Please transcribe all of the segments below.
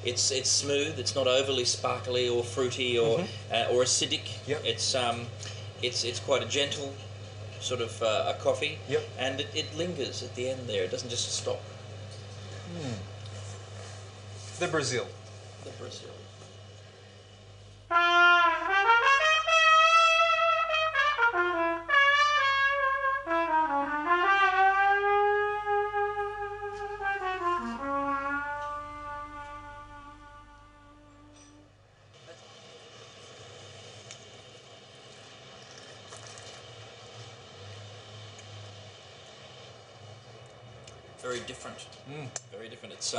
It's smooth. It's not overly sparkly or fruity or acidic. Yep. It's quite a gentle sort of a coffee. Yep. And it lingers at the end there. It doesn't just stop. The Brazil. The Brazil. Very different. Very different. It's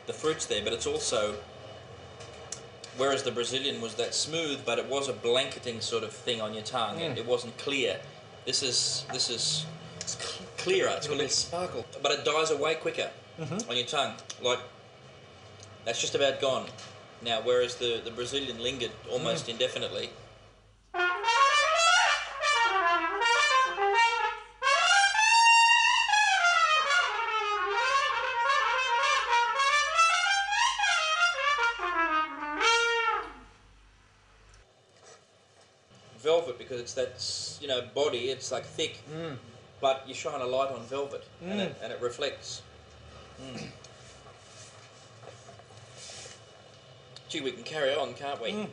the fruit's there, but it's also, whereas the Brazilian was that smooth, but it was a blanketing sort of thing on your tongue, and it wasn't clear. This is it's clearer. It's got a little sparkle, but it dies away quicker on your tongue. Like that's just about gone now. Whereas the Brazilian lingered almost indefinitely. Velvet, because it's that body, it's like thick, but you shine a light on velvet and it reflects. Gee, we can carry on, can't we?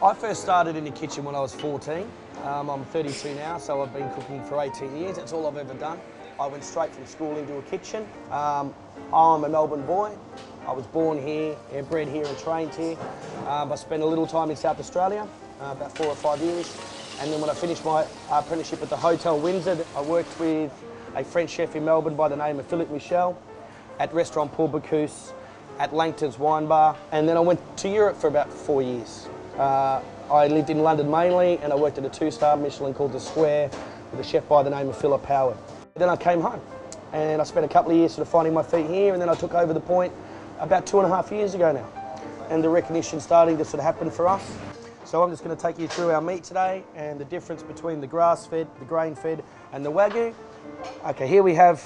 I first started in the kitchen when I was 14. I'm 32 now, so I've been cooking for 18 years. That's all I've ever done. I went straight from school into a kitchen. I'm a Melbourne boy. I was born here, bred here and trained here. I spent a little time in South Australia, about 4 or 5 years. And then when I finished my apprenticeship at the Hotel Windsor, I worked with a French chef in Melbourne by the name of Philippe Michel at Restaurant Paul Bocuse, at Langton's Wine Bar. And then I went to Europe for about 4 years. I lived in London mainly, and I worked at a 2-star Michelin called The Square with a chef by the name of Philip Howard. Then I came home, and I spent a couple of years sort of finding my feet here, and then I took over the point about 2.5 years ago now. And the recognition starting to sort of happen for us. So I'm just going to take you through our meat today and the difference between the grass-fed, the grain-fed, and the Wagyu. Okay, here we have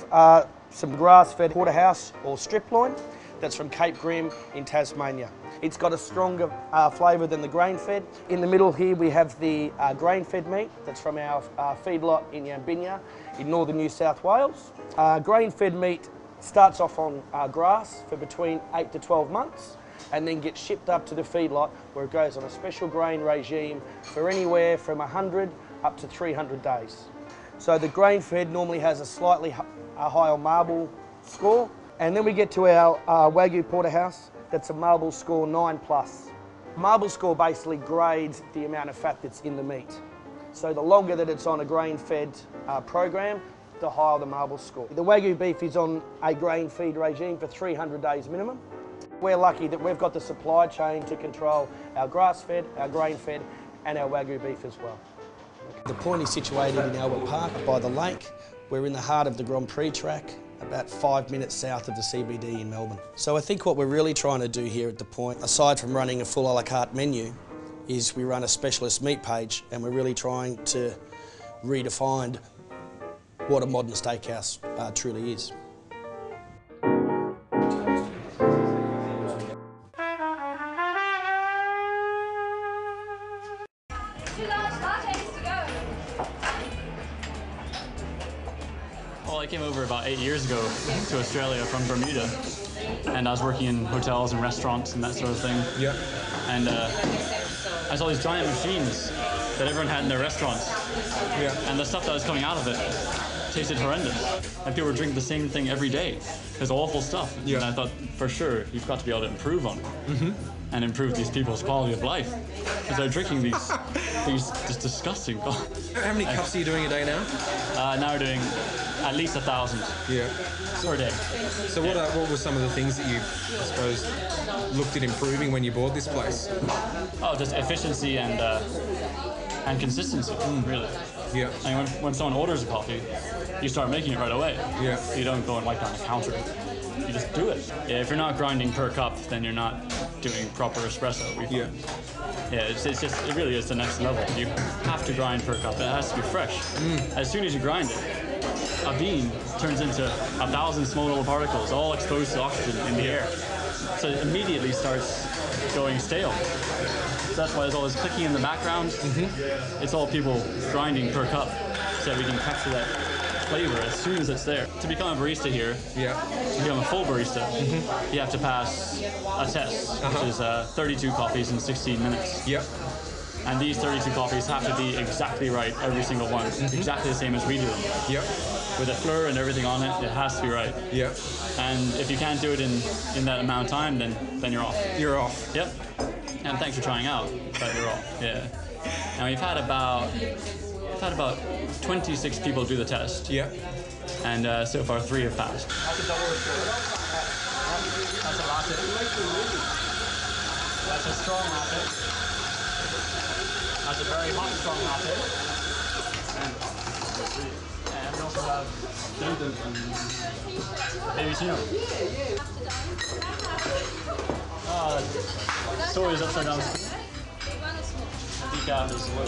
some grass-fed porterhouse or strip loin. That's from Cape Grim in Tasmania. It's got a stronger flavour than the grain-fed. In the middle here we have the grain-fed meat. That's from our feedlot in Yambinia in northern New South Wales. Grain-fed meat starts off on grass for between 8 to 12 months and then gets shipped up to the feedlot where it goes on a special grain regime for anywhere from 100 up to 300 days. So the grain-fed normally has a slightly higher marble score. And then we get to our Wagyu porterhouse. That's a marble score 9+. Marble score basically grades the amount of fat that's in the meat. So the longer that it's on a grain-fed program, the higher the marble score. The Wagyu beef is on a grain feed regime for 300 days minimum. We're lucky that we've got the supply chain to control our grass-fed, our grain-fed, and our Wagyu beef as well. The point is situated in Albert Park by the lake. We're in the heart of the Grand Prix track, about 5 minutes south of the CBD in Melbourne. So I think what we're really trying to do here at the point, aside from running a full a la carte menu, is we run a specialist meat page, and we're really trying to redefine what a modern steakhouse truly is. Well, I came over about 8 years ago to Australia from Bermuda, and I was working in hotels and restaurants and that sort of thing. Yeah. And I saw these giant machines that everyone had in their restaurants. Yeah. And the stuff that was coming out of it tasted horrendous. And people were drinking the same thing every day. It was awful stuff. Yeah. And I thought, for sure, you've got to be able to improve on it. And improve these people's quality of life. Because they're drinking these just disgusting. How many cups are you doing a day now? Now we're doing at least 1,000 per day. So what were some of the things that you, I suppose, looked at improving when you bought this place? Oh, just efficiency and consistency, really. Yeah. And when someone orders a coffee, you start making it right away. Yeah. You don't go and wipe down the counter. You just do it. Yeah, if you're not grinding per cup, then you're not doing proper espresso. We find. Yeah. Yeah, it really is the next level. You have to grind per cup. It has to be fresh. As soon as you grind it, a bean turns into 1,000 small little particles, all exposed to oxygen in the air. So it immediately starts going stale. So that's why there's all this clicking in the background. It's all people grinding per cup so that we can capture that flavor as soon as it's there. To become a barista here, to become a full barista, you have to pass a test, which is 32 coffees in 16 minutes. Yep. And these 32 coffees have to be exactly right, every single one, exactly the same as we do them. Yep. With a fleur and everything on it, it has to be right. Yep. And if you can't do it in that amount of time, then you're off. You're off. Yep. And thanks for trying out, but you're off. Yeah. And we've had about 26 people do the test. Yep. And so far 3 have passed. That's a double espresso. That's a latte. That's a strong latte. That's a very hot strong latte. And we also have cappuccino. Soy is upside down. Decaf is low.